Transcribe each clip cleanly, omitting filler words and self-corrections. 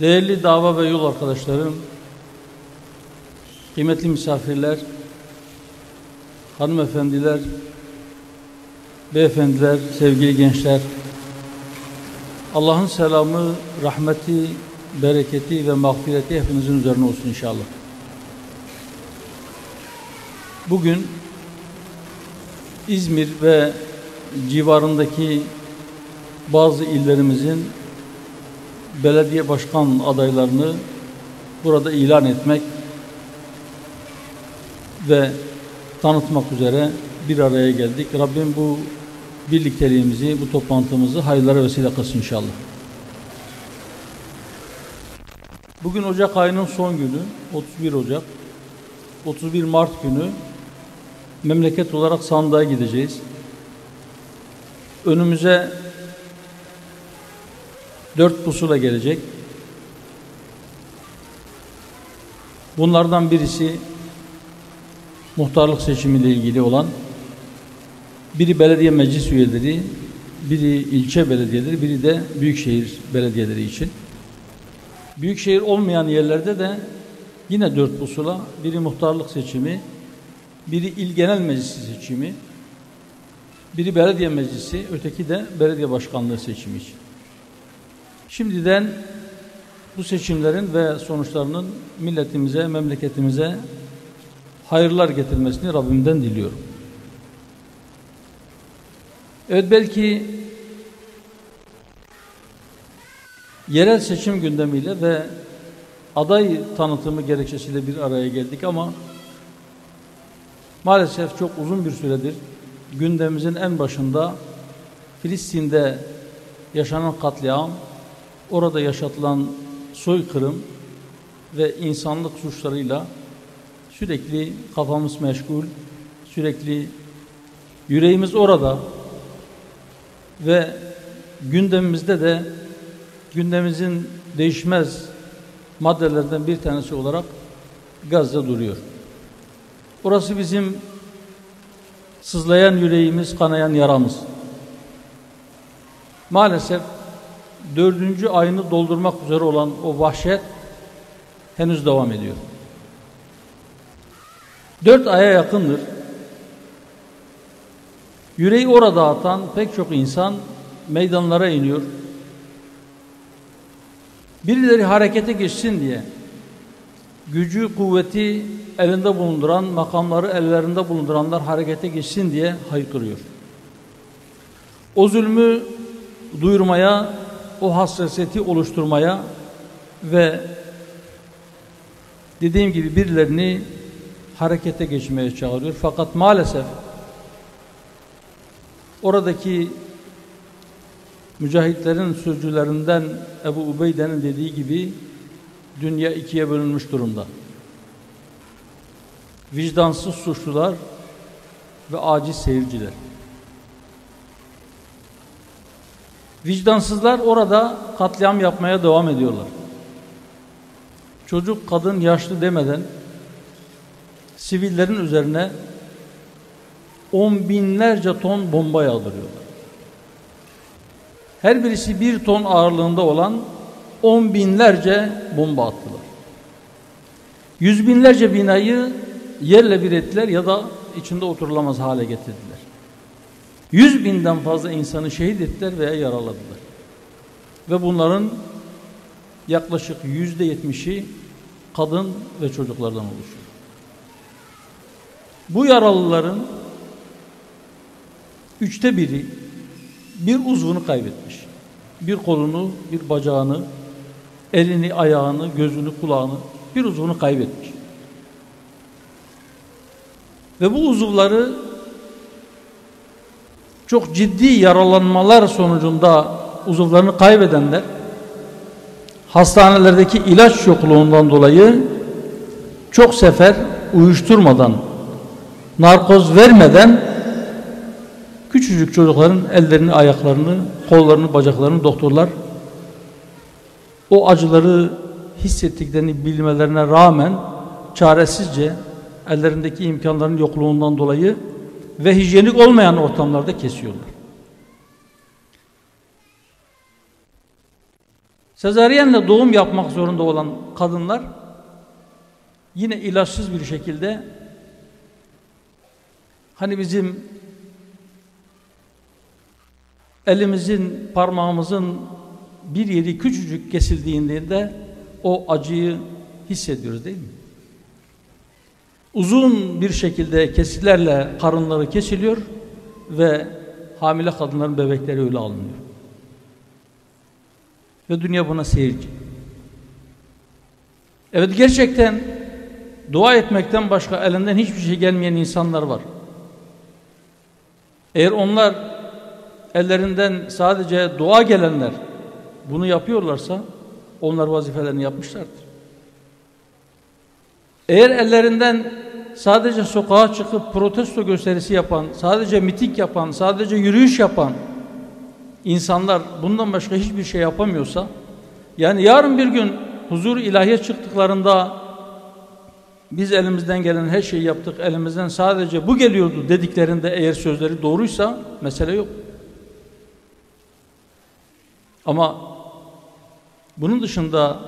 Değerli dava ve yol arkadaşlarım, kıymetli misafirler, hanımefendiler, beyefendiler, sevgili gençler, Allah'ın selamı, rahmeti, bereketi ve mağfireti hepinizin üzerine olsun inşallah. Bugün İzmir ve civarındaki bazı illerimizin belediye başkan adaylarını burada ilan etmek ve tanıtmak üzere bir araya geldik. Rabbim bu birlikteliğimizi, bu toplantımızı hayırlara vesile kılsın inşallah. Bugün Ocak ayının son günü, 31 Ocak, 31 Mart günü memleket olarak sandığa gideceğiz. Önümüze 4 pusula gelecek. Bunlardan birisi muhtarlık seçimiyle ilgili olan, biri belediye meclis üyeleri, biri ilçe belediyeleri, biri de büyükşehir belediyeleri için. Büyükşehir olmayan yerlerde de yine 4 pusula, biri muhtarlık seçimi, biri il genel meclisi seçimi, biri belediye meclisi, öteki de belediye başkanlığı seçimi için. Şimdiden bu seçimlerin ve sonuçlarının milletimize, memleketimize hayırlar getirmesini Rabbimden diliyorum. Evet, belki yerel seçim gündemiyle ve aday tanıtımı gerekçesiyle bir araya geldik ama maalesef çok uzun bir süredir gündemimizin en başında Filistin'de yaşanan katliam, orada yaşatılan soykırım ve insanlık suçlarıyla sürekli kafamız meşgul, sürekli yüreğimiz orada ve gündemimizde de gündemimizin değişmez maddelerden bir tanesi olarak Gazze duruyor. Orası bizim sızlayan yüreğimiz, kanayan yaramız. Maalesef 4. ayını doldurmak üzere olan o vahşet henüz devam ediyor. 4 aya yakındır yüreği orada atan pek çok insan meydanlara iniyor. Birileri harekete geçsin diye gücü, kuvveti elinde bulunduran, makamları ellerinde bulunduranlar harekete geçsin diye haykırıyor. O zulmü duyurmaya, o hassasiyeti oluşturmaya ve dediğim gibi birilerini harekete geçmeye çağırıyor. Fakat maalesef oradaki mücahitlerin sözcülerinden Ebu Ubeyde'nin dediği gibi dünya ikiye bölünmüş durumda. Vicdansız suçlular ve aciz seyirciler. Vicdansızlar orada katliam yapmaya devam ediyorlar. Çocuk, kadın, yaşlı demeden sivillerin üzerine 10 binlerce ton bomba yağdırıyorlar. Her birisi 1 ton ağırlığında olan 10 binlerce bomba attılar. 100 binlerce binayı yerle bir ettiler ya da içinde oturulamaz hale getirdiler. 100 binden fazla insanı şehit ettiler veya yaraladılar. Ve bunların yaklaşık %70'i kadın ve çocuklardan oluşuyor. Bu yaralıların 3'te biri bir uzvunu kaybetmiş. Bir kolunu, bir bacağını, elini, ayağını, gözünü, kulağını, bir uzvunu kaybetmiş. Ve bu uzuvları çok ciddi yaralanmalar sonucunda uzuvlarını kaybedenler hastanelerdeki ilaç yokluğundan dolayı çok sefer uyuşturmadan, narkoz vermeden küçücük çocukların ellerini, ayaklarını, kollarını, bacaklarını doktorlar o acıları hissettiklerini bilmelerine rağmen çaresizce ellerindeki imkanların yokluğundan dolayı ve hijyenik olmayan ortamlarda kesiyorlar. Sezaryenle doğum yapmak zorunda olan kadınlar yine ilaçsız bir şekilde, hani bizim elimizin, parmağımızın bir yeri küçücük kesildiğinde o acıyı hissediyoruz değil mi? Uzun bir şekilde kesilerle karınları kesiliyor ve hamile kadınların bebekleri öyle alınıyor. Ve dünya buna seyirci. Evet, gerçekten dua etmekten başka elinden hiçbir şey gelmeyen insanlar var. Eğer onlar ellerinden sadece dua gelenler bunu yapıyorlarsa onlar vazifelerini yapmışlardır. Eğer ellerinden sadece sokağa çıkıp protesto gösterisi yapan, sadece miting yapan, sadece yürüyüş yapan insanlar bundan başka hiçbir şey yapamıyorsa, yani yarın bir gün huzur ilahiye çıktıklarında biz elimizden gelen her şeyi yaptık, elimizden sadece bu geliyordu dediklerinde eğer sözleri doğruysa mesele yok. Ama bunun dışında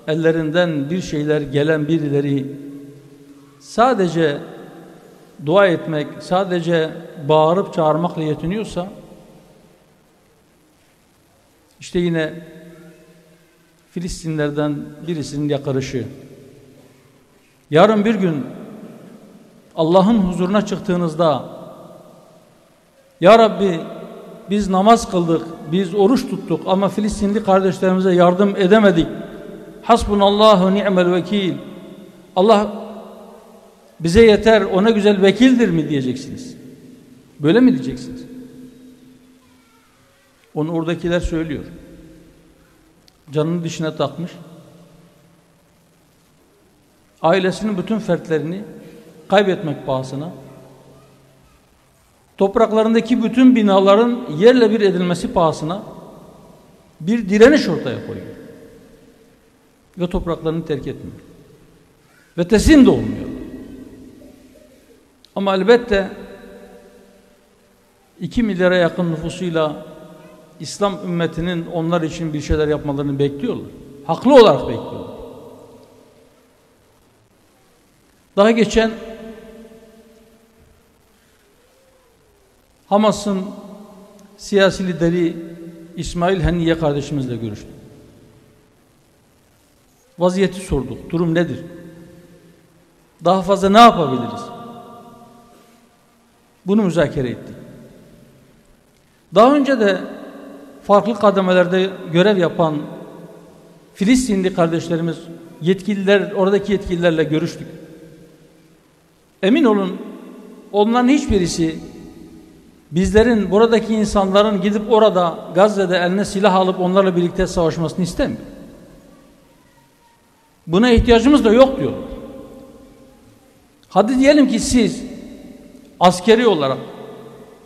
ellerinden bir şeyler gelen birileri sadece dua etmek, sadece bağırıp çağırmakla yetiniyorsa, işte yine Filistinlerden birisinin yakarışı. Yarın bir gün Allah'ın huzuruna çıktığınızda, Ya Rabbi biz namaz kıldık, biz oruç tuttuk ama Filistinli kardeşlerimize yardım edemedik. Hasbunallahu ni'mel vekil. Allah bize yeter, o ne güzel vekildir mi diyeceksiniz? Böyle mi diyeceksiniz? Onu oradakiler söylüyor. Canını dişine takmış. Ailesinin bütün fertlerini kaybetmek pahasına, topraklarındaki bütün binaların yerle bir edilmesi pahasına bir direniş ortaya koyuyor. Ve topraklarını terk etmiyor. Ve teslim de olmuyor. Ama elbette 2 milyara yakın nüfusuyla İslam ümmetinin onlar için bir şeyler yapmalarını bekliyorlar. Haklı olarak bekliyorlar. Daha geçen Hamas'ın siyasi lideri İsmail Haniye kardeşimizle görüştük. Vaziyeti sorduk. Durum nedir? Daha fazla ne yapabiliriz? Bunu müzakere ettik. Daha önce de farklı kademelerde görev yapan Filistinli kardeşlerimiz, yetkililer, oradaki yetkililerle görüştük. Emin olun, onların hiçbirisi bizlerin, buradaki insanların gidip orada Gazze'de eline silah alıp onlarla birlikte savaşmasını istemiyor. Buna ihtiyacımız da yok diyor. Hadi diyelim ki siz askeri olarak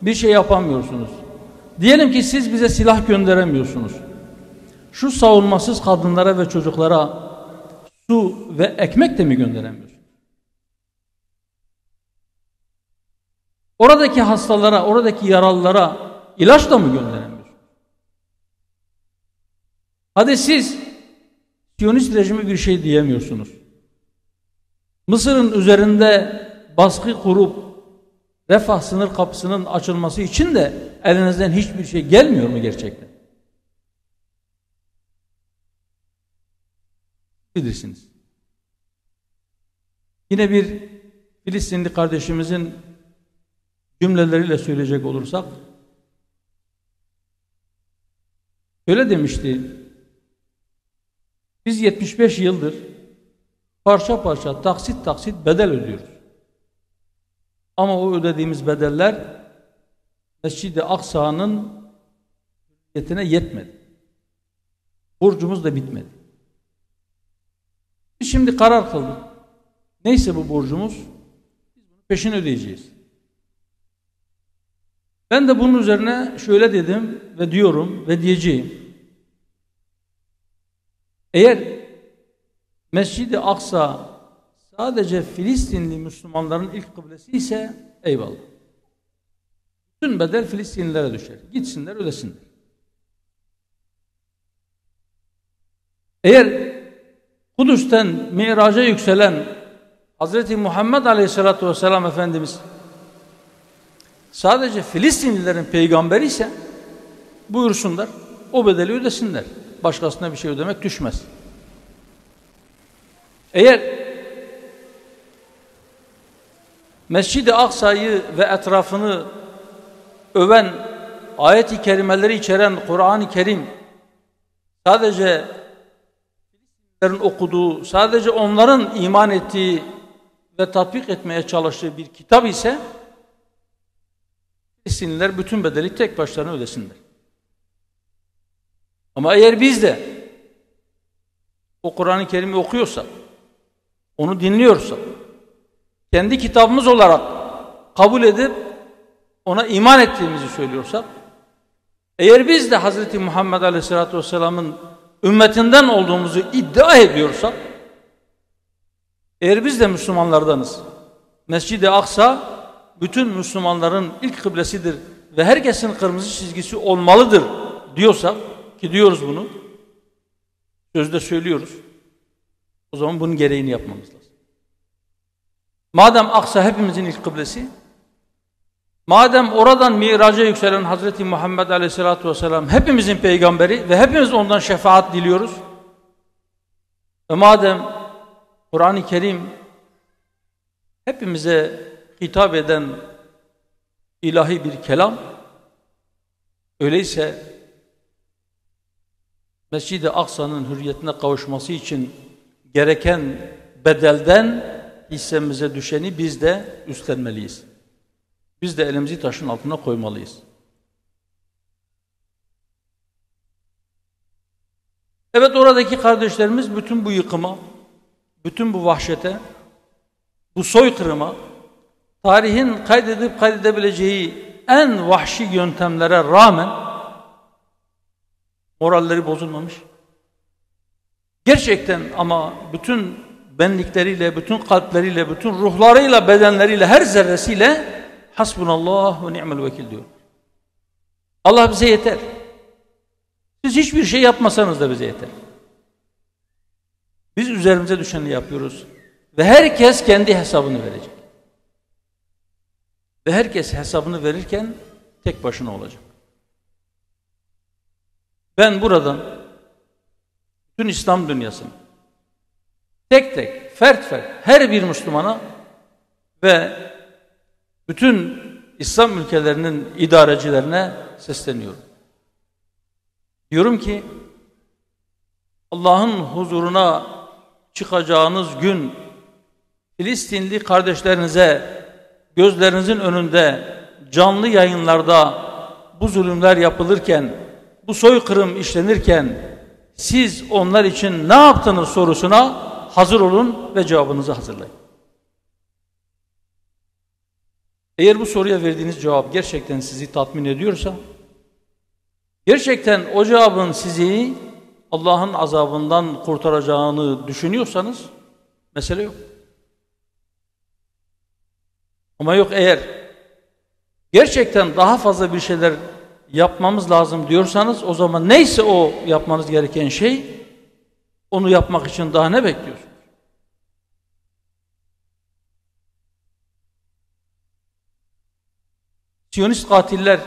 bir şey yapamıyorsunuz. Diyelim ki siz bize silah gönderemiyorsunuz. Şu savunmasız kadınlara ve çocuklara su ve ekmek de mi gönderemiyorsunuz? Oradaki hastalara, oradaki yaralılara ilaç da mı gönderemiyorsunuz? Hadi siz Siyonist rejimi bir şey diyemiyorsunuz. Mısır'ın üzerinde baskı kurup refah sınır kapısının açılması için de elinizden hiçbir şey gelmiyor mu gerçekten? Bilirsiniz. Yine bir Filistinli kardeşimizin cümleleriyle söyleyecek olursak, öyle demişti: biz 75 yıldır parça parça, taksit taksit bedel ödüyoruz. Ama o ödediğimiz bedeller Mescid-i Aksa'nın hürriyetine yetmedi. Borcumuz da bitmedi. Biz şimdi karar kıldık. Neyse bu borcumuz, biz bunu peşin ödeyeceğiz. Ben de bunun üzerine şöyle dedim ve diyorum ve diyeceğim. Eğer Mescid-i Aksa sadece Filistinli Müslümanların ilk kıblesi ise eyvallah. Bütün bedel Filistinlilere düşer. Gitsinler, ödesinler. Eğer Kudüs'ten Miraca yükselen Hz. Muhammed Aleyhisselatü Vesselam Efendimiz sadece Filistinlilerin peygamberi ise buyursunlar, o bedeli ödesinler. Başkasına bir şey ödemek düşmez. Eğer Mescid-i Aksa'yı ve etrafını öven, ayet-i kerimeleri içeren Kur'an-ı Kerim sadece Filistinlilerin okuduğu, sadece onların iman ettiği ve tatbik etmeye çalıştığı bir kitap ise Filistinliler bütün bedeli tek başlarına ödesinler. Ama eğer biz de o Kur'an-ı Kerim'i okuyorsak, onu dinliyorsak, kendi kitabımız olarak kabul edip ona iman ettiğimizi söylüyorsak, eğer biz de Hz. Muhammed Aleyhisselatü Vesselam'ın ümmetinden olduğumuzu iddia ediyorsak, eğer biz de Müslümanlardanız, Mescid-i Aksa bütün Müslümanların ilk kıblesidir ve herkesin kırmızı çizgisi olmalıdır diyorsak, ki diyoruz bunu, sözde söylüyoruz, o zaman bunun gereğini yapmamız lazım. Madem Aksa hepimizin ilk kıblesi, madem oradan Miraca yükselen Hz. Muhammed Aleyhisselatü Vesselam hepimizin peygamberi ve hepimiz ondan şefaat diliyoruz, ve madem Kur'an-ı Kerim hepimize hitap eden ilahi bir kelam, öyleyse Mescid-i Aksa'nın hürriyetine kavuşması için gereken bedelden hissemize düşeni biz de üstlenmeliyiz. Biz de elimizi taşın altına koymalıyız. Evet, oradaki kardeşlerimiz bütün bu yıkıma, bütün bu vahşete, bu soykırıma, tarihin kaydedip kaydedebileceği en vahşi yöntemlere rağmen moralleri bozulmamış. Gerçekten ama bütün benlikleriyle, bütün kalpleriyle, bütün ruhlarıyla, bedenleriyle, her zerresiyle hasbunallah ve ni'mel vekil diyor. Allah bize yeter. Siz hiçbir şey yapmasanız da bize yeter. Biz üzerimize düşeni yapıyoruz. Ve herkes kendi hesabını verecek. Ve herkes hesabını verirken tek başına olacak. Ben buradan bütün İslam dünyasını tek tek, fert fert her bir Müslümana ve bütün İslam ülkelerinin idarecilerine sesleniyorum. Diyorum ki Allah'ın huzuruna çıkacağınız gün Filistinli kardeşlerinize gözlerinizin önünde canlı yayınlarda bu zulümler yapılırken, bu soykırım işlenirken siz onlar için ne yaptınız sorusuna hazır olun ve cevabınızı hazırlayın. Eğer bu soruya verdiğiniz cevap gerçekten sizi tatmin ediyorsa, gerçekten o cevabın sizi Allah'ın azabından kurtaracağını düşünüyorsanız mesele yok. Ama yok, eğer gerçekten daha fazla bir şeyler yapmamız lazım diyorsanız, o zaman neyse o yapmanız gereken şey, onu yapmak için daha ne bekliyorsunuz? Siyonist katiller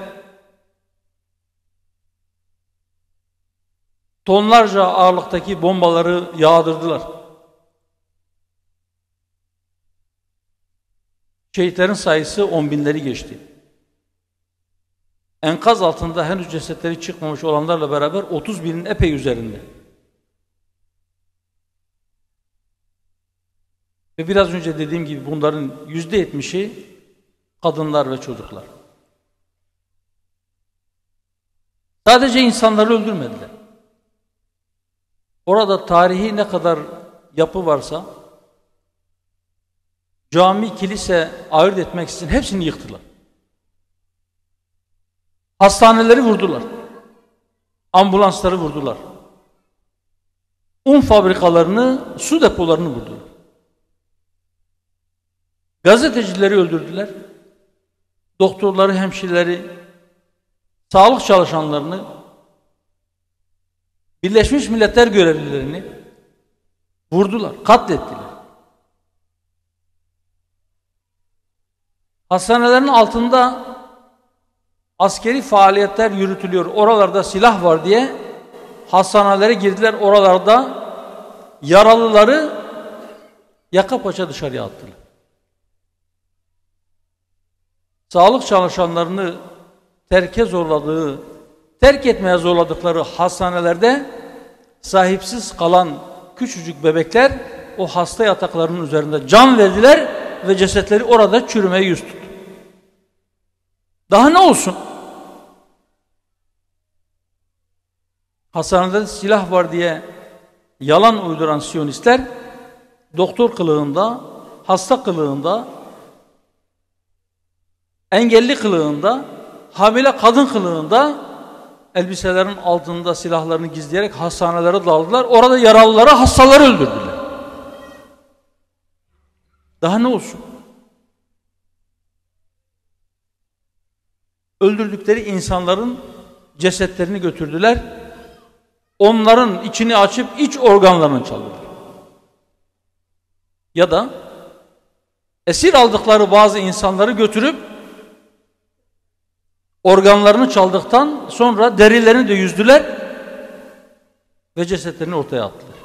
tonlarca ağırlıktaki bombaları yağdırdılar. Şehitlerin sayısı 10 binleri geçti. Enkaz altında henüz cesetleri çıkmamış olanlarla beraber 30 binin epey üzerinde. Ve biraz önce dediğim gibi bunların %70'i kadınlar ve çocuklar. Sadece insanları öldürmediler. Orada tarihi ne kadar yapı varsa, cami, kilise ayırt etmek için hepsini yıktılar. Hastaneleri vurdular. Ambulansları vurdular. Un fabrikalarını, su depolarını vurdular. Gazetecileri öldürdüler. Doktorları, hemşireleri, sağlık çalışanlarını, Birleşmiş Milletler görevlilerini vurdular, katlettiler. Hastanelerin altında askeri faaliyetler yürütülüyor. Oralarda silah var diye hastanelere girdiler. Oralarda yaralıları yaka paça dışarıya attılar. Sağlık çalışanlarını terk etmeye zorladıkları hastanelerde sahipsiz kalan küçücük bebekler o hasta yataklarının üzerinde can verdiler ve cesetleri orada çürümeye yüz tuttu. Daha ne olsun? Hastanede silah var diye yalan uyduran Siyonistler doktor kılığında, hasta kılığında, engelli kılığında, hamile kadın kılığında elbiselerin altında silahlarını gizleyerek hastanelere daldılar. Orada yaralıları, hastaları öldürdüler. Daha ne olsun? Öldürdükleri insanların cesetlerini götürdüler. Onların içini açıp iç organlarını çaldılar. Ya da esir aldıkları bazı insanları götürüp organlarını çaldıktan sonra derilerini de yüzdüler ve cesetlerini ortaya attılar.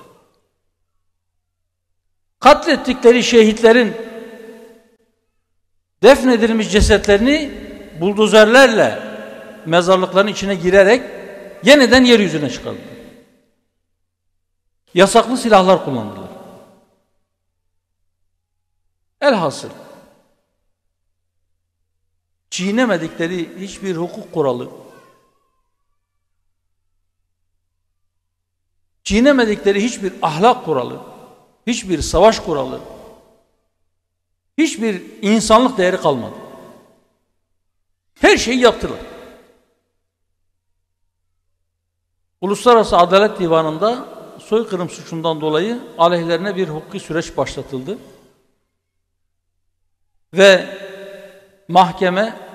Katlettikleri şehitlerin defnedilmiş cesetlerini buldozerlerle mezarlıkların içine girerek yeniden yeryüzüne çıkardılar. Yasaklı silahlar kullandılar. Elhasıl çiğnemedikleri hiçbir hukuk kuralı, çiğnemedikleri hiçbir ahlak kuralı, hiçbir savaş kuralı, hiçbir insanlık değeri kalmadı. Her şeyi yaptılar. Uluslararası Adalet Divanı'nda soykırım suçundan dolayı aleyhlerine bir hukuki süreç başlatıldı. Ve mahkeme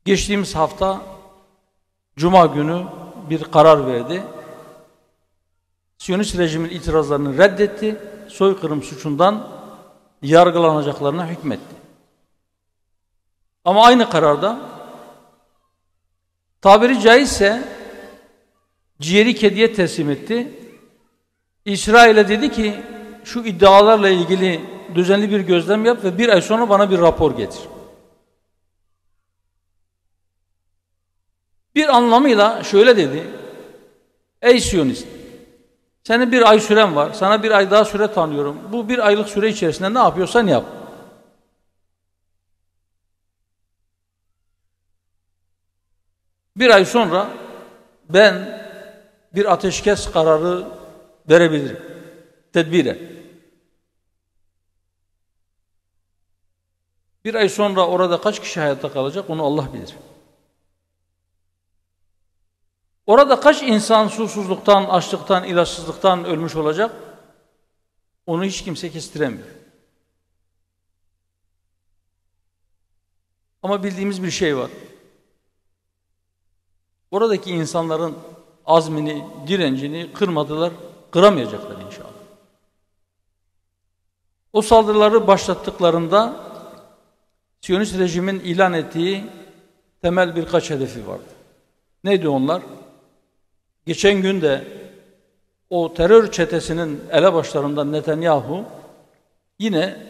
geçtiğimiz hafta Cuma günü bir karar verdi. Siyonist rejimin itirazlarını reddetti. Soykırım suçundan yargılanacaklarına hükmetti. Ama aynı kararda tabiri caizse ciğeri kediye teslim etti. İsrail'e dedi ki şu iddialarla ilgili düzenli bir gözlem yap ve bir ay sonra bana bir rapor getir. Bir anlamıyla şöyle dedi: ey Siyonist, senin bir ay süren var, sana bir ay daha süre tanıyorum. Bu bir aylık süre içerisinde ne yapıyorsan yap. Bir ay sonra ben bir ateşkes kararı verebilirim. Tedbiren. Bir ay sonra orada kaç kişi hayatta kalacak onu Allah bilir. Orada kaç insan susuzluktan, açlıktan, ilaçsızlıktan ölmüş olacak onu hiç kimse kestiremiyor. Ama bildiğimiz bir şey var. Oradaki insanların azmini, direncini kırmadılar, kıramayacaklar inşallah. O saldırıları başlattıklarında Siyonist rejimin ilan ettiği temel birkaç hedefi vardı. Neydi onlar? Geçen gün de o terör çetesinin elebaşlarından Netanyahu yine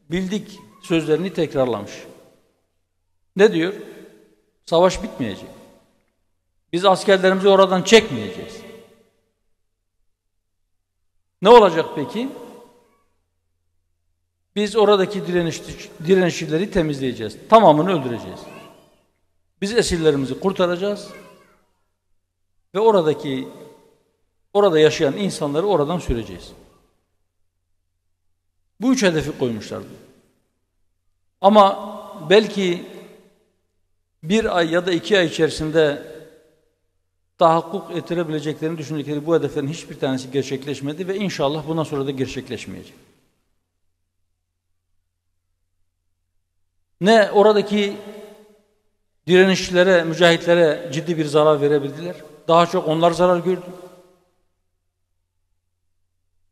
bildik sözlerini tekrarlamış. Ne diyor? Savaş bitmeyecek. Biz askerlerimizi oradan çekmeyeceğiz. Ne olacak peki? Biz oradaki direnişçileri temizleyeceğiz. Tamamını öldüreceğiz. Biz esirlerimizi kurtaracağız ve orada yaşayan insanları oradan süreceğiz. Bu üç hedefi koymuşlardı. Ama belki bir ay ya da 2 ay içerisinde tahakkuk ettirebileceklerini düşündükleri bu hedeflerin hiçbir tanesi gerçekleşmedi ve inşallah bundan sonra da gerçekleşmeyecek. Ne oradaki direnişçilere, mücahitlere ciddi bir zarar verebildiler, Daha çok onlar zarar gördü.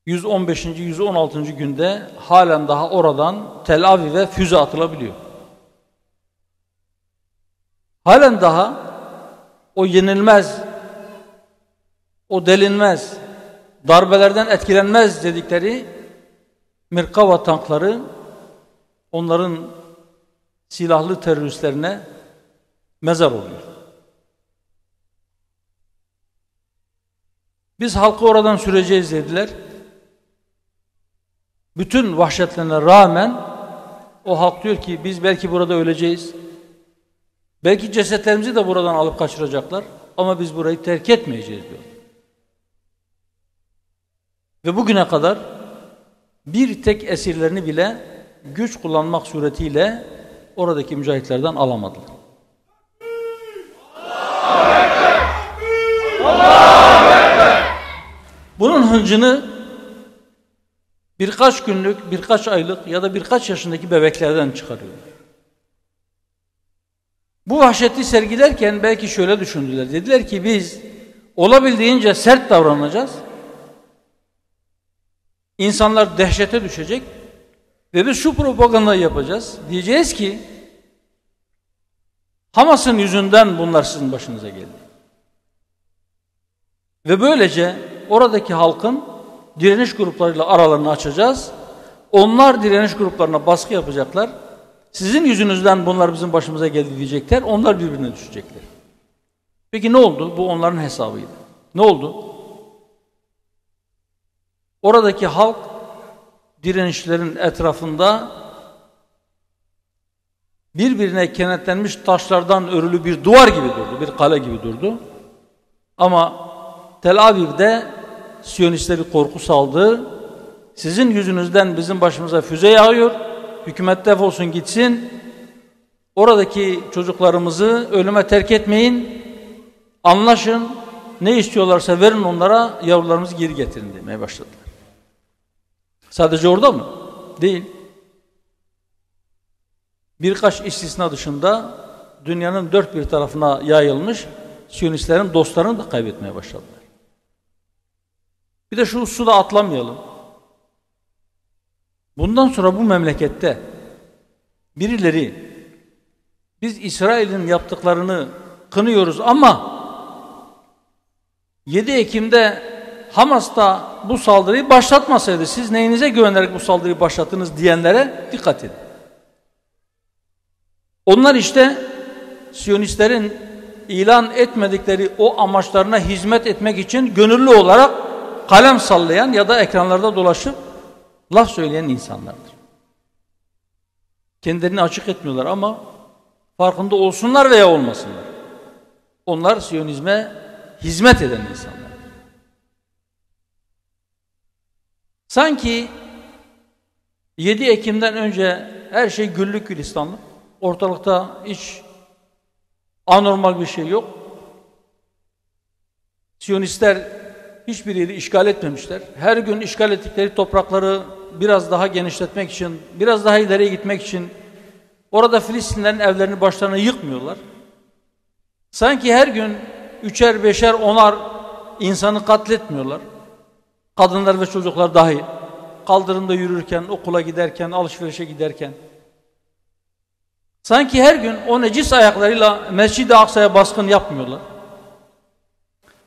115. 116. günde halen daha oradan Tel Aviv'e füze atılabiliyor. Halen daha o yenilmez, o delinmez, darbelerden etkilenmez dedikleri Merkava tankları onların silahlı teröristlerine mezar oluyor. Biz halkı oradan süreceğiz dediler. Bütün vahşetlerine rağmen o halk diyor ki biz belki burada öleceğiz. Belki cesetlerimizi de buradan alıp kaçıracaklar. Ama biz burayı terk etmeyeceğiz diyor. Ve bugüne kadar bir tek esirlerini bile güç kullanmak suretiyle oradaki mücahitlerden alamadılar. Bunun hıncını birkaç günlük, birkaç aylık ya da birkaç yaşındaki bebeklerden çıkarıyorlar. Bu vahşeti sergilerken belki şöyle düşündüler. Dediler ki biz olabildiğince sert davranacağız. İnsanlar dehşete düşecek ve biz şu propagandayı yapacağız. Diyeceğiz ki Hamas'ın yüzünden bunlar sizin başınıza geldi. Ve böylece oradaki halkın direniş gruplarıyla aralarını açacağız. Onlar direniş gruplarına baskı yapacaklar. Sizin yüzünüzden bunlar bizim başımıza geldi diyecekler. Onlar birbirine düşecekler. Peki ne oldu? Bu onların hesabıydı. Ne oldu? Oradaki halk direnişlerin etrafında birbirine kenetlenmiş taşlardan örülü bir duvar gibi durdu. Bir kale gibi durdu. Ama Tel Aviv'de Siyonistler bir korku saldı. Sizin yüzünüzden bizim başımıza füze yağıyor. Hükümet defolsun gitsin. Oradaki çocuklarımızı ölüme terk etmeyin. Anlaşın. Ne istiyorlarsa verin onlara, yavrularımızı geri getirin demeye başladılar. Sadece orada mı? Değil. Birkaç istisna dışında dünyanın dört bir tarafına yayılmış Siyonistlerin dostlarını da kaybetmeye başladılar. Bir de şu hususu atlamayalım. Bundan sonra bu memlekette birileri biz İsrail'in yaptıklarını kınıyoruz ama 7 Ekim'de Hamas'ta bu saldırıyı başlatmasaydı siz neyinize güvenerek bu saldırıyı başlattınız diyenlere dikkat edin. Onlar işte Siyonistlerin ilan etmedikleri o amaçlarına hizmet etmek için gönüllü olarak kalem sallayan ya da ekranlarda dolaşıp laf söyleyen insanlardır. Kendilerini açık etmiyorlar ama farkında olsunlar veya olmasınlar. Onlar Siyonizme hizmet eden insanlar. Sanki 7 Ekim'den önce her şey güllük gülistanlık. Ortalıkta hiç anormal bir şey yok. Siyonistler hiçbir yeri işgal etmemişler. Her gün işgal ettikleri toprakları biraz daha genişletmek için, biraz daha ileriye gitmek için orada Filistinlerin evlerini başlarına yıkmıyorlar. Sanki her gün 3'er, 5'er, 10'ar insanı katletmiyorlar. Kadınlar ve çocuklar dahil. Kaldırımda yürürken, okula giderken, alışverişe giderken. Sanki her gün o necis ayaklarıyla Mescid-i Aksa'ya baskın yapmıyorlar.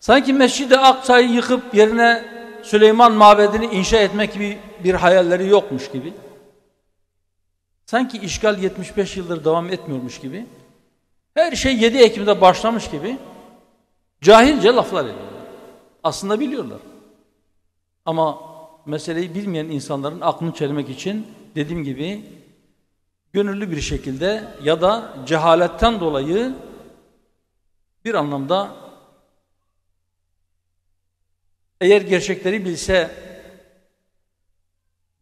Sanki Mescid-i Aksa'yı yıkıp yerine Süleyman Mabedi'ni inşa etmek gibi bir hayalleri yokmuş gibi. Sanki işgal 75 yıldır devam etmiyormuş gibi. Her şey 7 Ekim'de başlamış gibi cahilce laflar ediyorlar. Aslında biliyorlar. Ama meseleyi bilmeyen insanların aklını çelmek için dediğim gibi gönüllü bir şekilde ya da cehaletten dolayı bir anlamda eğer gerçekleri bilse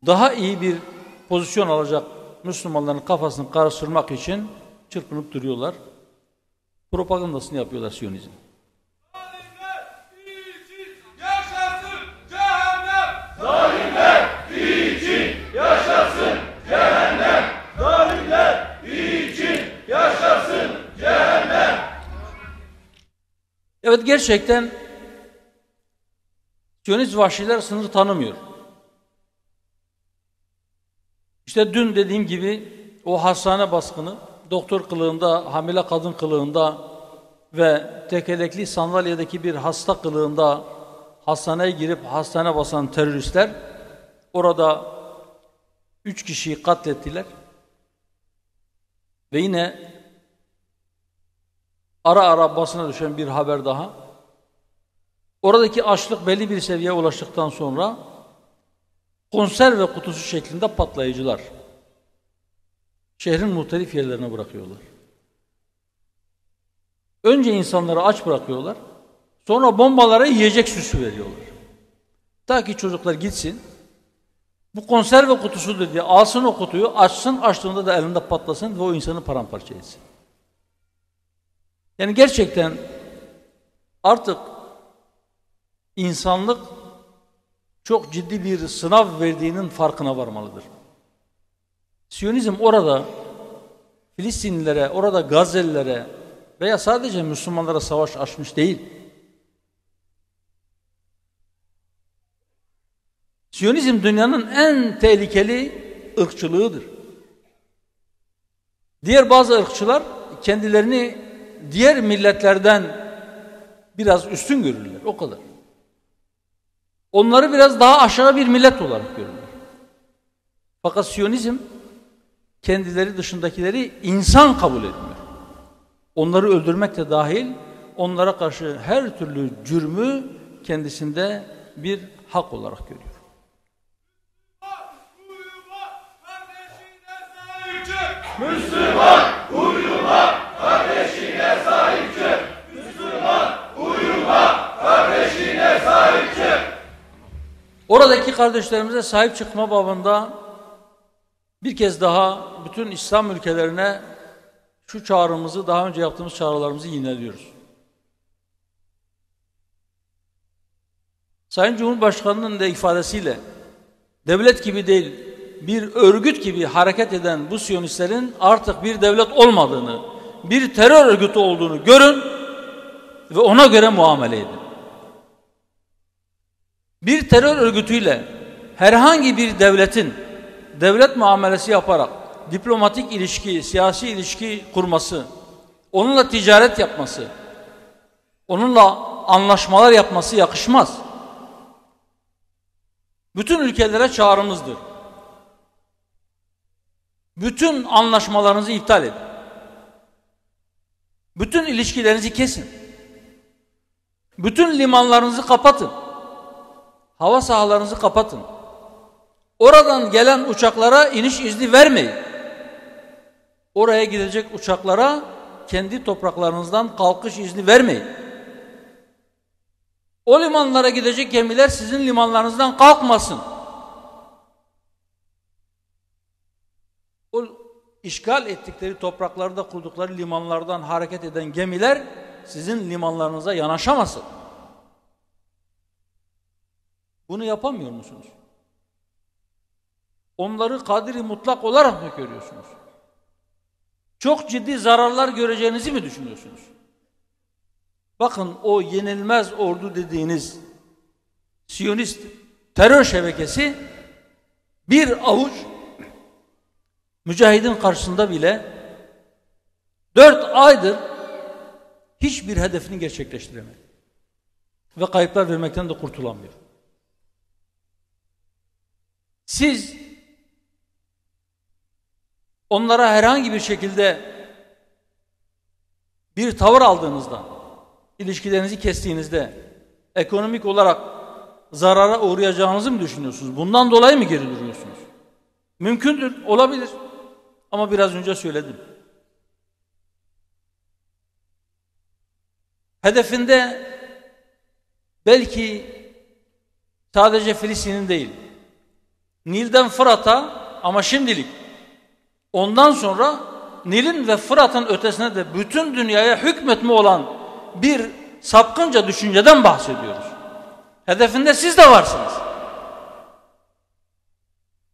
daha iyi bir pozisyon alacak Müslümanların kafasını karıştırmak için çırpınıp duruyorlar. Propagandasını yapıyorlar Siyonizm. Zalimler için yaşasın cehennem. Zalimler için yaşasın cehennem. Evet, gerçekten Siyonist vahşiler sınır tanımıyor. İşte dün dediğim gibi o hastane baskını, doktor kılığında, hamile kadın kılığında ve tekerlekli sandalyedeki bir hasta kılığında hastaneye girip hastane basan teröristler orada 3 kişiyi katlettiler. Ve yine ara ara basına düşen bir haber daha. Oradaki açlık belli bir seviyeye ulaştıktan sonra konserve kutusu şeklinde patlayıcılar şehrin muhtelif yerlerine bırakıyorlar. Önce insanları aç bırakıyorlar, sonra bombalara yiyecek süsü veriyorlar. Ta ki çocuklar gitsin, bu konserve kutusudur diye alsın o kutuyu, açsın, açtığında da elinde patlasın ve o insanı paramparça etsin. Yani gerçekten artık insanlık çok ciddi bir sınav verdiğinin farkına varmalıdır. Siyonizm orada Filistinlilere, orada Gazze'lilere veya sadece Müslümanlara savaş açmış değil. Siyonizm dünyanın en tehlikeli ırkçılığıdır. Diğer bazı ırkçılar kendilerini diğer milletlerden biraz üstün görürler, o kadar. Onları biraz daha aşağı bir millet olarak görürler. Fakat Siyonizm kendileri dışındakileri insan kabul etmiyor. Onları öldürmek de dahil, onlara karşı her türlü cürmü kendisinde bir hak olarak görüyor. Müslüman uyuma, kardeşine sahip çık. Müslüman uyuma, kardeşine sahip çık. Oradaki kardeşlerimize sahip çıkma babında bir kez daha bütün İslam ülkelerine şu çağrımızı, daha önce yaptığımız çağrılarımızı yineliyoruz. Sayın Cumhurbaşkanı'nın da ifadesiyle devlet gibi değil, bir örgüt gibi hareket eden bu Siyonistlerin artık bir devlet olmadığını, bir terör örgütü olduğunu görün ve ona göre muamele edin. Bir terör örgütüyle herhangi bir devletin devlet muamelesi yaparak diplomatik ilişki, siyasi ilişki kurması, onunla ticaret yapması, onunla anlaşmalar yapması yakışmaz. Bütün ülkelere çağrımızdır. Bütün anlaşmalarınızı iptal edin. Bütün ilişkilerinizi kesin. Bütün limanlarınızı kapatın. Hava sahalarınızı kapatın. Oradan gelen uçaklara iniş izni vermeyin. Oraya gidecek uçaklara kendi topraklarınızdan kalkış izni vermeyin. O limanlara gidecek gemiler sizin limanlarınızdan kalkmasın. O işgal ettikleri topraklarda kurdukları limanlardan hareket eden gemiler sizin limanlarınıza yanaşamasın. Bunu yapamıyor musunuz? Onları kadiri mutlak olarak mı görüyorsunuz? Çok ciddi zararlar göreceğinizi mi düşünüyorsunuz? Bakın o yenilmez ordu dediğiniz Siyonist terör şebekesi bir avuç mücahidin karşısında bile 4 aydır hiçbir hedefini gerçekleştiremedi. Ve kayıplar vermekten de kurtulamıyor. Siz onlara herhangi bir şekilde bir tavır aldığınızda, ilişkilerinizi kestiğinizde ekonomik olarak zarara uğrayacağınızı mı düşünüyorsunuz? Bundan dolayı mı geri duruyorsunuz? Mümkündür, olabilir. Ama biraz önce söyledim. Hedefinde belki sadece Filistin'in değil, Nil'den Fırat'a ama şimdilik, ondan sonra Nil'in ve Fırat'ın ötesine de bütün dünyaya hükmetme olan bir sapkınca düşünceden bahsediyoruz. Hedefinde siz de varsınız.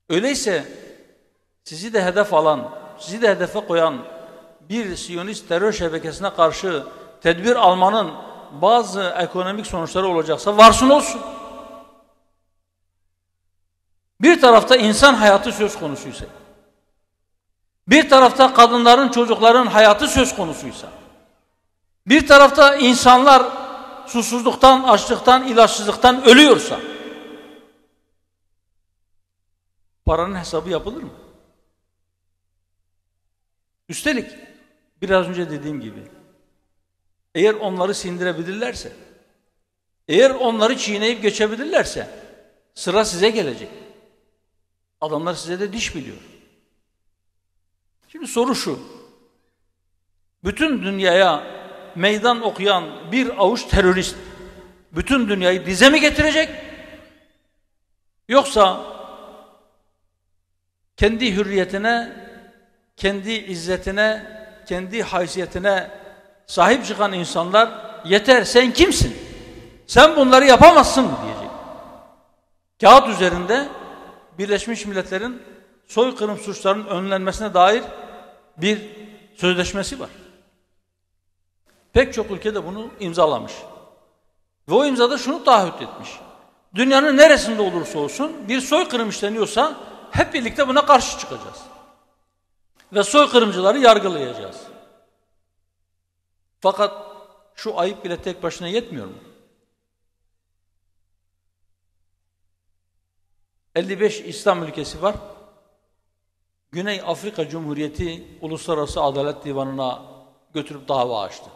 Öyleyse sizi de hedef alan, sizi de hedefe koyan bir Siyonist terör şebekesine karşı tedbir almanın bazı ekonomik sonuçları olacaksa varsın olsun. Bir tarafta insan hayatı söz konusuysa, bir tarafta kadınların, çocukların hayatı söz konusuysa, bir tarafta insanlar susuzluktan, açlıktan, ilaçsızlıktan ölüyorsa, paranın hesabı yapılır mı? Üstelik biraz önce dediğim gibi, eğer onları sindirebilirlerse, eğer onları çiğneyip geçebilirlerse sıra size gelecek. Adamlar size de diş biliyor. Şimdi soru şu: bütün dünyaya meydan okuyan bir avuç terörist bütün dünyayı dize mi getirecek? Yoksa kendi hürriyetine, kendi izzetine, kendi haysiyetine sahip çıkan insanlar yeter sen kimsin, sen bunları yapamazsın mı diyecek. Kağıt üzerinde Birleşmiş Milletler'in soykırım suçlarının önlenmesine dair bir sözleşmesi var. Pek çok ülke de bunu imzalamış. Ve o imzada şunu taahhüt etmiş: dünyanın neresinde olursa olsun bir soykırım işleniyorsa hep birlikte buna karşı çıkacağız. Ve soykırımcıları yargılayacağız. Fakat şu ayıp bile tek başına yetmiyor mu? 55 İslam ülkesi var. Güney Afrika Cumhuriyeti Uluslararası Adalet Divanı'na götürüp dava açtı.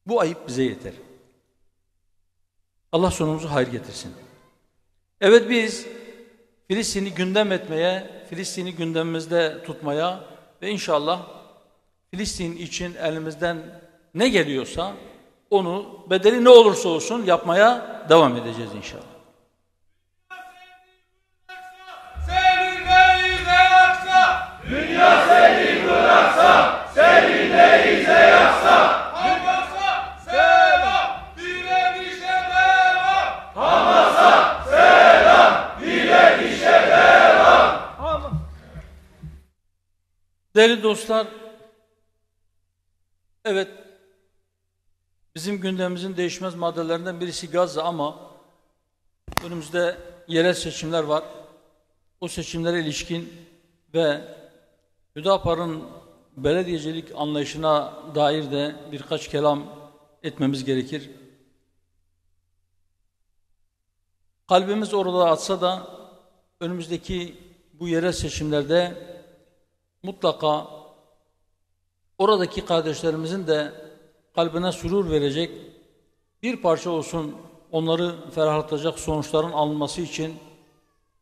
Bu ayıp bize yeter. Allah sonumuzu hayır getirsin. Evet, biz Filistin'i gündem etmeye, Filistin'i gündemimizde tutmaya ve inşallah Filistin için elimizden ne geliyorsa onu bedeli ne olursa olsun yapmaya devam edeceğiz inşallah. Dünya seni bıraksa, seninle yaksa, Hamas'a selam, direnişe devam. Hamas'a selam, direnişe devam. Değerli dostlar, evet, bizim gündemimizin değişmez maddelerinden birisi Gazze ama önümüzde yerel seçimler var. O seçimlere ilişkin ve Hüdapar'ın belediyecilik anlayışına dair de birkaç kelam etmemiz gerekir. Kalbimiz orada atsa da önümüzdeki bu yerel seçimlerde mutlaka oradaki kardeşlerimizin de kalbine sürur verecek, bir parça olsun onları ferahlatacak sonuçların alınması için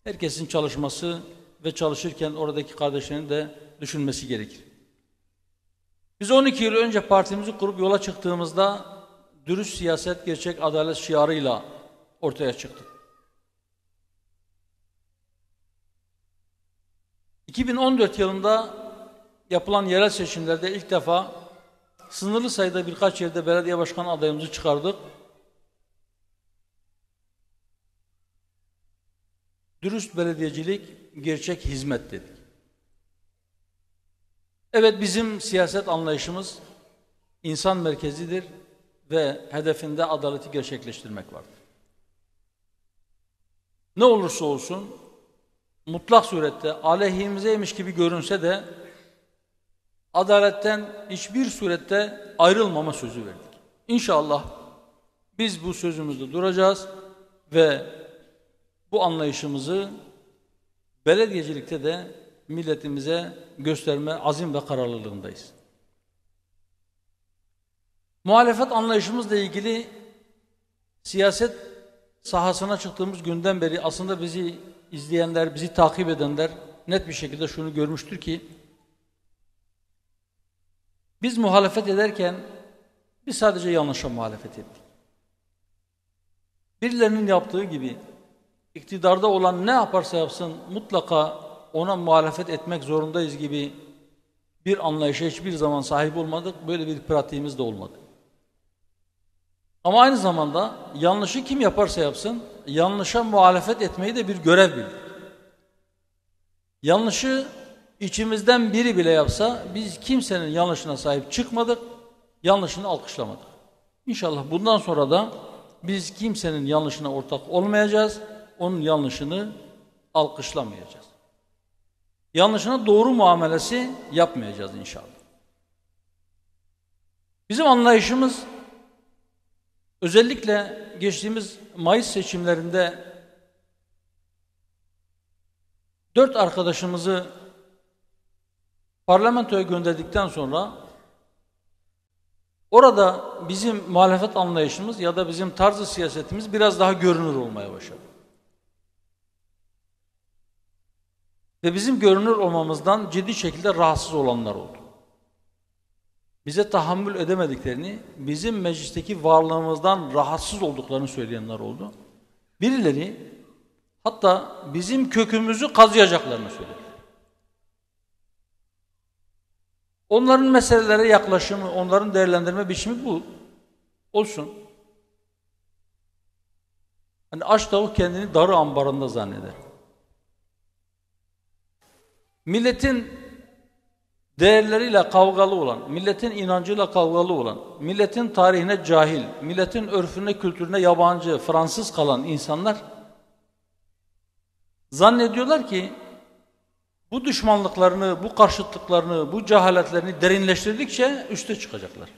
herkesin çalışması ve çalışırken oradaki kardeşlerini de düşünmesi gerekir. Biz 12 yıl önce partimizi kurup yola çıktığımızda dürüst siyaset, gerçek adalet şiarıyla ortaya çıktık. 2014 yılında yapılan yerel seçimlerde ilk defa sınırlı sayıda birkaç yerde belediye başkanı adayımızı çıkardık. Dürüst belediyecilik, gerçek hizmet dedik. Evet, bizim siyaset anlayışımız insan merkezidir ve hedefinde adaleti gerçekleştirmek vardır. Ne olursa olsun mutlak surette aleyhimizeymiş gibi görünse de adaletten hiçbir surette ayrılmama sözü verdik. İnşallah biz bu sözümüzde duracağız ve bu anlayışımızı belediyecilikte de milletimize gösterme azim ve kararlılığındayız. Muhalefet anlayışımızla ilgili siyaset sahasına çıktığımız günden beri aslında bizi izleyenler, bizi takip edenler net bir şekilde şunu görmüştür ki biz muhalefet ederken biz sadece yanlışa muhalefet ettik. Birilerinin yaptığı gibi iktidarda olan ne yaparsa yapsın mutlaka ona muhalefet etmek zorundayız gibi bir anlayışa hiçbir zaman sahip olmadık. Böyle bir pratiğimiz de olmadı. Ama aynı zamanda yanlışı kim yaparsa yapsın yanlışa muhalefet etmeyi de bir görev bildik. Yanlışı içimizden biri bile yapsa biz kimsenin yanlışına sahip çıkmadık. yanlışını alkışlamadık. İnşallah bundan sonra da biz kimsenin yanlışına ortak olmayacağız, onun yanlışını alkışlamayacağız. Yanlışına doğru muamelesi yapmayacağız inşallah. Bizim anlayışımız özellikle geçtiğimiz Mayıs seçimlerinde 4 arkadaşımızı parlamentoya gönderdikten sonra orada bizim muhalefet anlayışımız ya da bizim tarzı siyasetimiz biraz daha görünür olmaya başladı. Ve bizim görünür olmamızdan ciddi şekilde rahatsız olanlar oldu. Bize tahammül edemediklerini, bizim meclisteki varlığımızdan rahatsız olduklarını söyleyenler oldu. Birileri hatta bizim kökümüzü kazıyacaklarını söyledi. Onların meselelere yaklaşımı, onların değerlendirme biçimi bu olsun. Hani aç tavuk kendini darı ambarında zanneder. Milletin değerleriyle kavgalı olan, milletin inancıyla kavgalı olan, milletin tarihine cahil, milletin örfüne, kültürüne yabancı, Fransız kalan insanlar zannediyorlar ki bu düşmanlıklarını, bu karşıtlıklarını, bu cehaletlerini derinleştirdikçe üste çıkacaklar.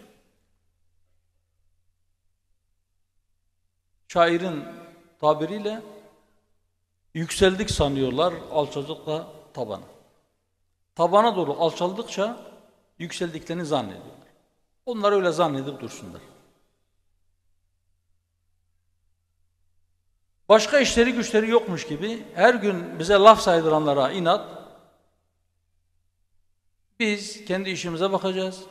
Şairin tabiriyle yükseldik sanıyorlar, alçaldıkla tabana. Tabana doğru alçaldıkça yükseldiklerini zannediyorlar. Onlar öyle zannedip dursunlar. Başka işleri güçleri yokmuş gibi her gün bize laf saydıranlara inat, biz kendi işimize bakacağız.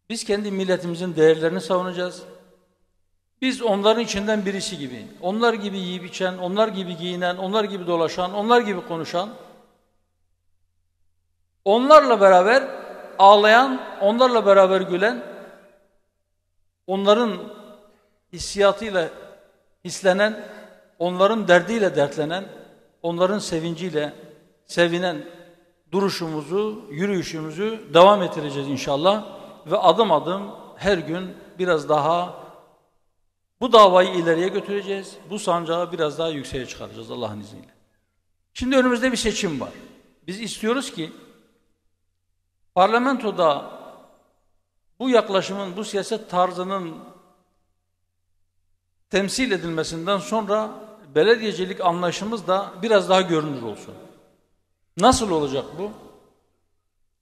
Biz kendi milletimizin değerlerini savunacağız. Biz onların içinden birisi gibi, onlar gibi yiyip içen, onlar gibi giyinen, onlar gibi dolaşan, onlar gibi konuşan, onlarla beraber ağlayan, onlarla beraber gülen, onların hissiyatıyla hislenen, onların derdiyle dertlenen, onların sevinciyle sevinen duruşumuzu, yürüyüşümüzü devam ettireceğiz inşallah. Ve adım adım her gün biraz daha bu davayı ileriye götüreceğiz. Bu sancağı biraz daha yükseğe çıkaracağız Allah'ın izniyle. Şimdi önümüzde bir seçim var. Biz istiyoruz ki parlamentoda bu yaklaşımın, bu siyaset tarzının temsil edilmesinden sonra belediyecilik anlayışımız da biraz daha görünür olsun. Nasıl olacak bu?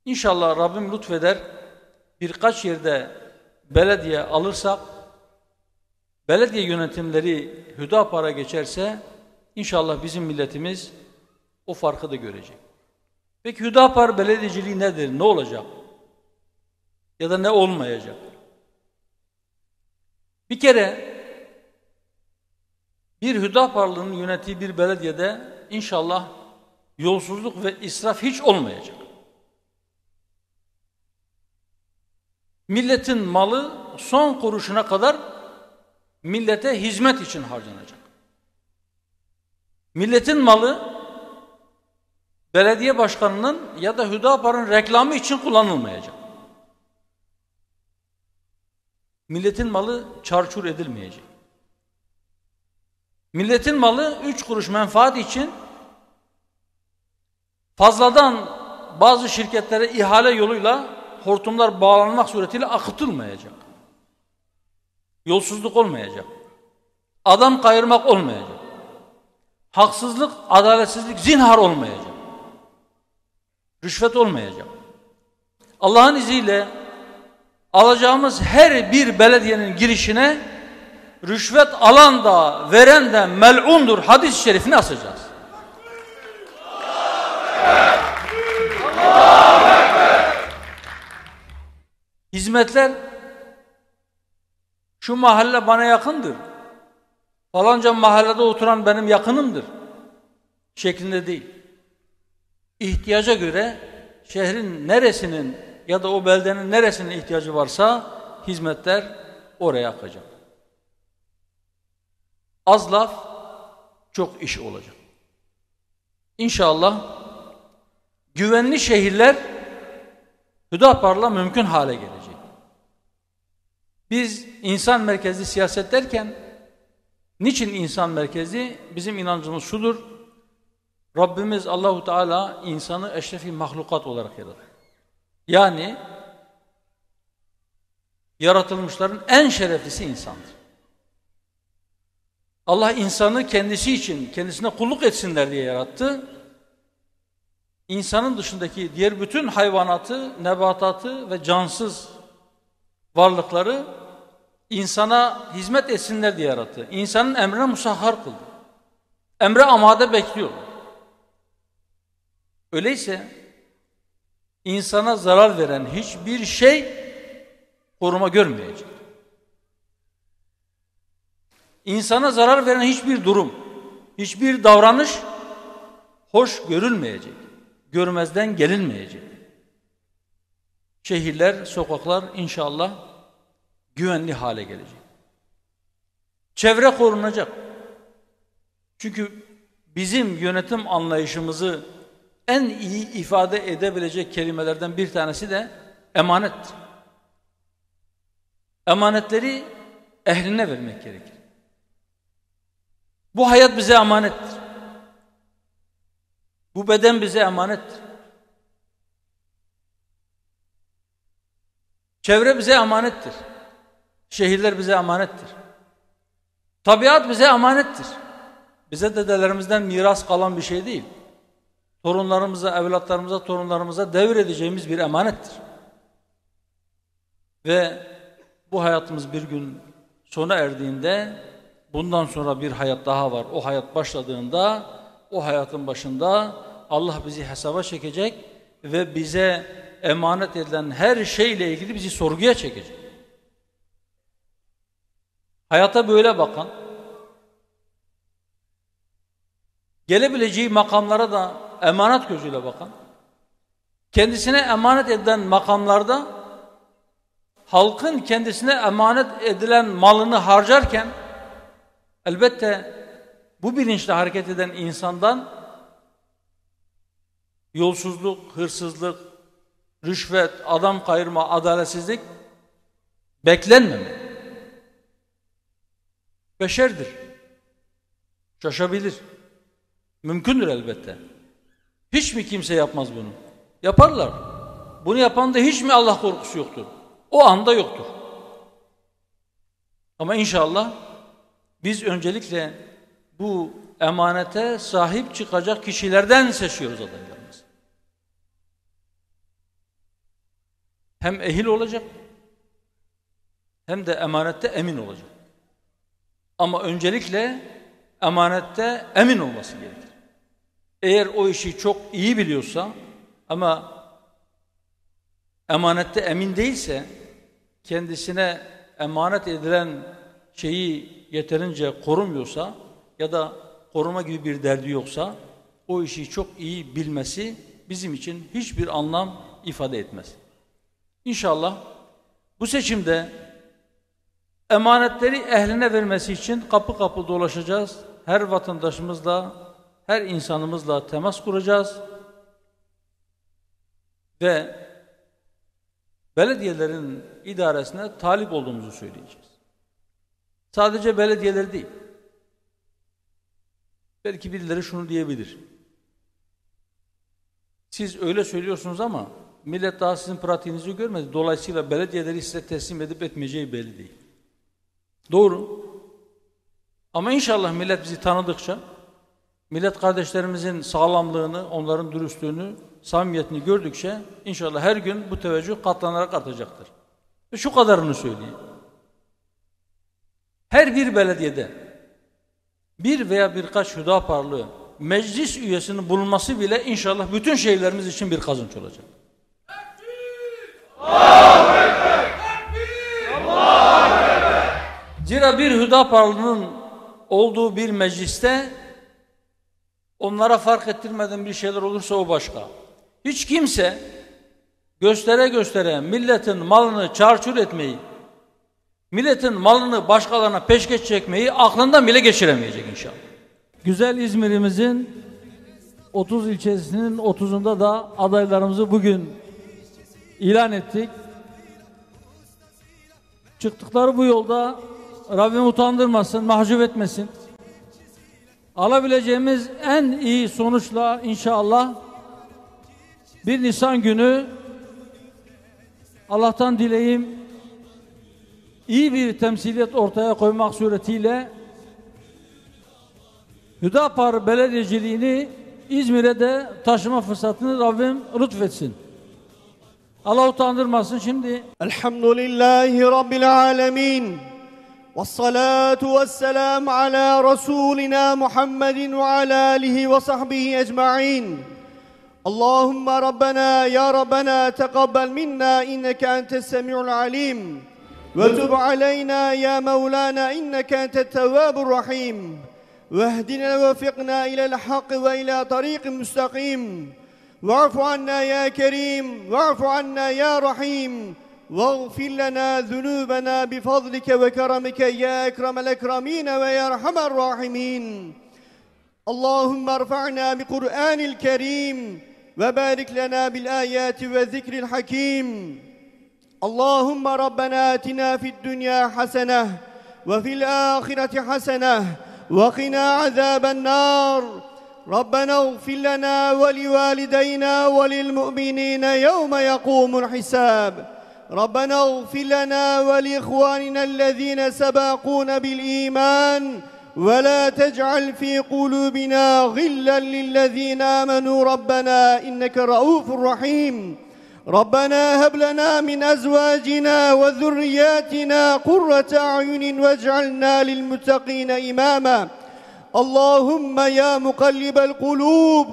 İnşallah Rabbim lütfeder, birkaç yerde belediye alırsak, belediye yönetimleri Hüdapar'a geçerse, inşallah bizim milletimiz o farkı da görecek. Peki Hüdapar belediyeciliği nedir? Ne olacak? Ya da ne olmayacak? Bir kere bir Hüdaparlı'nın yönettiği bir belediyede inşallah yolsuzluk ve israf hiç olmayacak. Milletin malı son kuruşuna kadar millete hizmet için harcanacak. Milletin malı belediye başkanının ya da Hüdapar'ın reklamı için kullanılmayacak. Milletin malı çarçur edilmeyecek. Milletin malı 3 kuruş menfaat için fazladan bazı şirketlere ihale yoluyla hortumlar bağlanmak suretiyle akıtılmayacak. Yolsuzluk olmayacak. Adam kayırmak olmayacak. Haksızlık, adaletsizlik zinhar olmayacak. Rüşvet olmayacak. Allah'ın izniyle alacağımız her bir belediyenin girişine rüşvet alan da veren de mel'undur hadis-i şerifini asacağız. Hizmetler şu mahalle bana yakındır, falanca mahallede oturan benim yakınımdır şeklinde değil. İhtiyaca göre şehrin neresinin ya da o beldenin neresinin ihtiyacı varsa hizmetler oraya akacak. Az laf, çok iş olacak. İnşallah güvenli şehirler Hüdapar'la mümkün hale gelecek. Biz insan merkezli siyaset derken, niçin insan merkezli? Bizim inancımız şudur: Rabbimiz Allahu Teala insanı eşrefi mahlukat olarak yarattı. Yani yaratılmışların en şereflisi insandır. Allah insanı kendisi için, kendisine kulluk etsinler diye yarattı. İnsanın dışındaki diğer bütün hayvanatı, nebatatı ve cansız varlıkları insana hizmet etsinler diye yarattı. İnsanın emrine musahhar kıldı. Emre amade bekliyorlar. Öyleyse insana zarar veren hiçbir şey koruma görmeyecek. İnsana zarar veren hiçbir durum, hiçbir davranış hoş görülmeyecek, görmezden gelinmeyecek. Şehirler, sokaklar inşallah güvenli hale gelecek. Çevre korunacak. Çünkü bizim yönetim anlayışımızı en iyi ifade edebilecek kelimelerden bir tanesi de emanettir. Emanetleri ehline vermek gerekir. Bu hayat bize emanettir. Bu beden bize emanettir. Çevre bize emanettir. Şehirler bize emanettir. Tabiat bize emanettir. Bize dedelerimizden miras kalan bir şey değil. Torunlarımıza, evlatlarımıza, torunlarımıza devredeceğimiz bir emanettir. Ve bu hayatımız bir gün sona erdiğinde bundan sonra bir hayat daha var. O hayat başladığında, o hayatın başında Allah bizi hesaba çekecek ve bize emanet edilen her şeyle ilgili bizi sorguya çekecek. Hayata böyle bakan, gelebileceği makamlara da emanet gözüyle bakan, kendisine emanet edilen makamlarda halkın kendisine emanet edilen malını harcarken elbette bu bilinçle hareket eden insandan yolsuzluk, hırsızlık, rüşvet, adam kayırma, adaletsizlik beklenmemeli. Beşerdir. Şaşabilir. Mümkündür elbette. Hiç mi kimse yapmaz bunu? Yaparlar. Bunu yapan da hiç mi Allah korkusu yoktur? O anda yoktur. Ama inşallah biz öncelikle bu emanete sahip çıkacak kişilerden seçiyoruz adaylarımızı. Hem ehil olacak hem de emanette emin olacak. Ama öncelikle emanette emin olması gerekir. Eğer o işi çok iyi biliyorsa ama emanette emin değilse, kendisine emanet edilen şeyi yeterince korumuyorsa ya da koruma gibi bir derdi yoksa, o işi çok iyi bilmesi bizim için hiçbir anlam ifade etmez. İnşallah bu seçimde emanetleri ehline vermesi için kapı kapı dolaşacağız. Her vatandaşımızla, her insanımızla temas kuracağız. Ve belediyelerin idaresine talip olduğumuzu söyleyeceğiz. Sadece belediyeler değil. Belki birileri şunu diyebilir: siz öyle söylüyorsunuz ama millet daha sizin pratiğinizi görmedi. Dolayısıyla belediyeleri size teslim edip etmeyeceği belli değil. Doğru. Ama inşallah millet bizi tanıdıkça, millet kardeşlerimizin sağlamlığını, onların dürüstlüğünü, samimiyetini gördükçe inşallah her gün bu teveccüh katlanarak artacaktır. Ve şu kadarını söyleyeyim. Her bir belediyede bir veya birkaç Hüdaparlı meclis üyesinin bulunması bile inşallah bütün şehirlerimiz için bir kazanç olacak. Zira bir Hüdaparlı'nın olduğu bir mecliste onlara fark ettirmeden bir şeyler olursa o başka. Hiç kimse göstere göstere milletin malını çarçur etmeyi, milletin malını başkalarına peşkeş çekmeyi aklından bile geçiremeyecek inşallah. Güzel İzmir'imizin 30 ilçesinin 30'unda da adaylarımızı bugün ilan ettik. çıktıkları bu yolda Rabbim utandırmasın, mahcup etmesin. Alabileceğimiz en iyi sonuçla inşallah 1 Nisan günü Allah'tan dileyim iyi bir temsiliyet ortaya koymak suretiyle Hüdapar belediyeciliğini İzmir'e de taşıma fırsatını Rabbim lütfetsin. Allah utandırmasın. Şimdi Elhamdülillahi Rabbil alemin. Vessalatu vesselam ala Resulina Muhammedin ve ala alihi ve sahbihi ecma'in. Allahümme Rabbena ya Rabbena teqabbel minna inneke entes semi'ul alim. Ve tub aleyna ya Mevlana inneke entet tevvabur rahim. Vehdina ve fiqna ilel hak ve ila tariqin müstakim. Ve'fu anna ya kerim, ve'fu anna ya rahim. واغفر لنا ذنوبنا بفضلك وكرمك يا أكرم الأكرمين ويا أرحم الراحمين اللهم ارفعنا بقرآن الكريم وبارك لنا بالآيات والذكر الحكيم اللهم ربنا آتنا في الدنيا حسنة وفي الآخرة حسنة وقنا عذاب النار ربنا اغفر لنا ولوالدينا وللمؤمنين يوم يقوم الحساب ربنا اغفر لنا ولإخواننا الذين سبقونا بالإيمان ولا تجعل في قلوبنا غلا للذين آمنوا ربنا إنك رؤوف رحيم ربنا هب لنا من أزواجنا وذرياتنا قرة أعين واجعلنا للمتقين إماما اللهم يا مقلب القلوب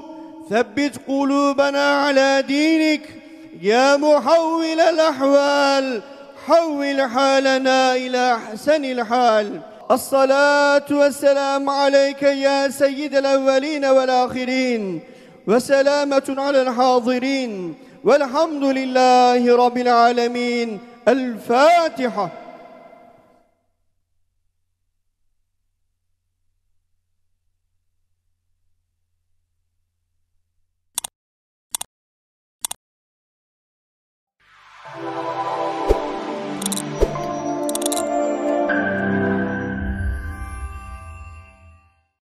ثبت قلوبنا على دينك يا محول الأحوال حول حالنا إلى أحسن الحال الصلاة والسلام عليك يا سيد الأولين والآخرين وسلامة على الحاضرين والحمد لله رب العالمين الفاتحة